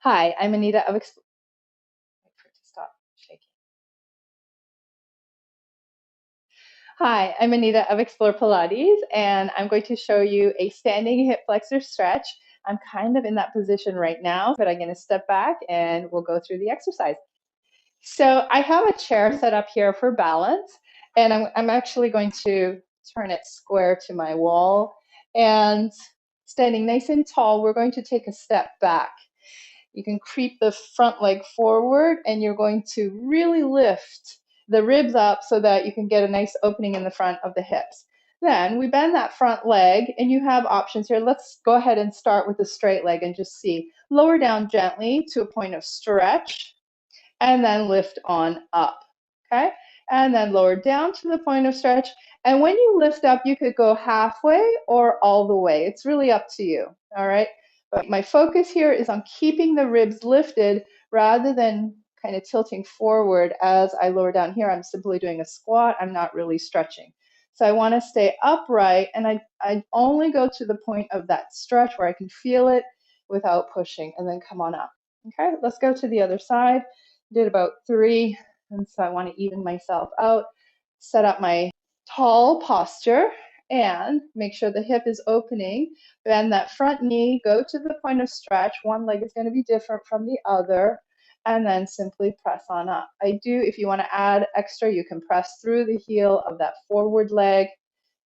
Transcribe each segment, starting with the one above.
Hi, I'm Anita of wait for it to stop shaking. Hi, I'm Anita of Explore Pilates, and I'm going to show you a standing hip flexor stretch. I'm kind of in that position right now, but I'm going to step back and we'll go through the exercise. So I have a chair set up here for balance, and I'm actually going to turn it square to my wall. And standing nice and tall, we're going to take a step back. You can creep the front leg forward and you're going to really lift the ribs up so that you can get a nice opening in the front of the hips. Then we bend that front leg and you have options here. Let's go ahead and start with the straight leg and just see. Lower down gently to a point of stretch and then lift on up, okay? And then lower down to the point of stretch. And when you lift up, you could go halfway or all the way. It's really up to you, all right? But my focus here is on keeping the ribs lifted rather than kind of tilting forward as I lower down here. I'm simply doing a squat. I'm not really stretching. So I want to stay upright, and I only go to the point of that stretch where I can feel it without pushing, and then come on up. Okay, let's go to the other side. Did about 3, and so I want to even myself out, set up my tall posture, and make sure the hip is opening. Bend that front knee, go to the point of stretch. One leg is going to be different from the other, and then simply press on up. If you want to add extra, you can press through the heel of that forward leg,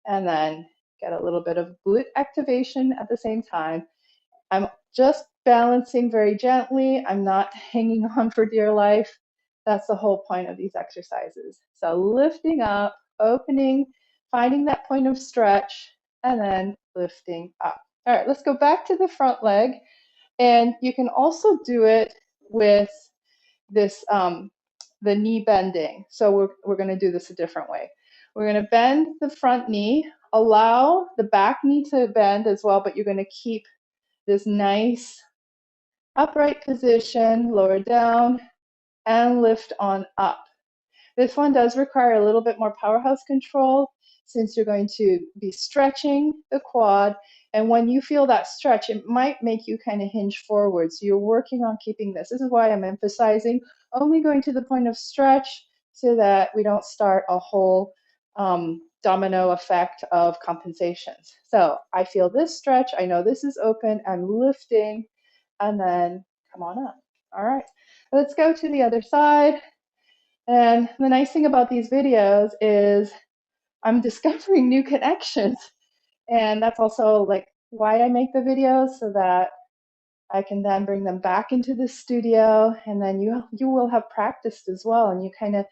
and then get a little bit of glute activation at the same time. I'm just balancing very gently. I'm not hanging on for dear life. That's the whole point of these exercises. So lifting up, opening, finding that point of stretch, and then lifting up. All right, let's go back to the front leg. And you can also do it with this, the knee bending. So we're going to do this a different way. We're going to bend the front knee, allow the back knee to bend as well, but you're going to keep this nice upright position, lower down, and lift on up. This one does require a little bit more powerhouse control since you're going to be stretching the quad. And when you feel that stretch, it might make you kind of hinge forward. So you're working on keeping this. This is why I'm emphasizing only going to the point of stretch so that we don't start a whole domino effect of compensations. So I feel this stretch. I know this is open. I'm lifting, and then come on up. All right, let's go to the other side. And the nice thing about these videos is I'm discovering new connections. And that's also like why I make the videos, so that I can then bring them back into the studio, and then you will have practiced as well, and you kind of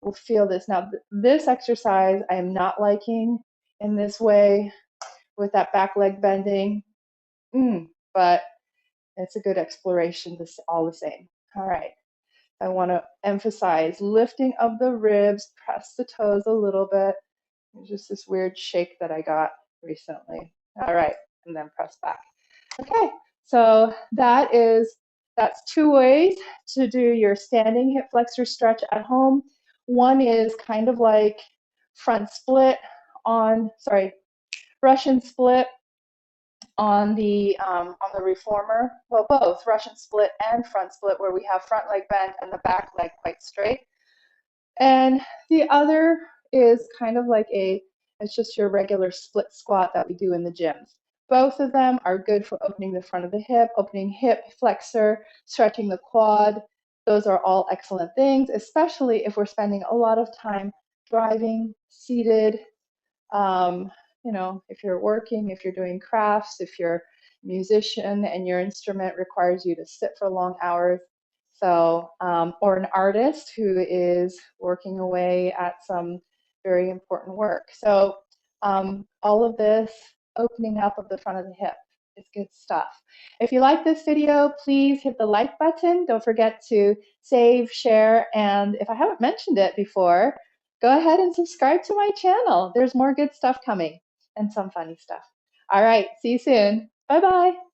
will feel this. Now, this exercise I am not liking in this way with that back leg bending, but it's a good exploration all the same. All right. I want to emphasize lifting of the ribs, press the toes a little bit. It's just this weird shake that I got recently. All right, and then press back. Okay, so that's 2 ways to do your standing hip flexor stretch at home. One is kind of like Russian split on the reformer. Well, both Russian split and front split, where we have front leg bent and the back leg quite straight. And the other is kind of like it's just your regular split squat that we do in the gyms. Both of them are good for opening the front of the hip, opening hip flexor, stretching the quad. Those are all excellent things, especially if we're spending a lot of time driving, seated, if you're working, if you're doing crafts, if you're a musician and your instrument requires you to sit for long hours. So, or an artist who is working away at some very important work. So, all of this opening up of the front of the hip is good stuff. If you like this video, please hit the like button. Don't forget to save, share, and if I haven't mentioned it before, go ahead and subscribe to my channel. There's more good stuff coming and some funny stuff. All right, see you soon. Bye-bye.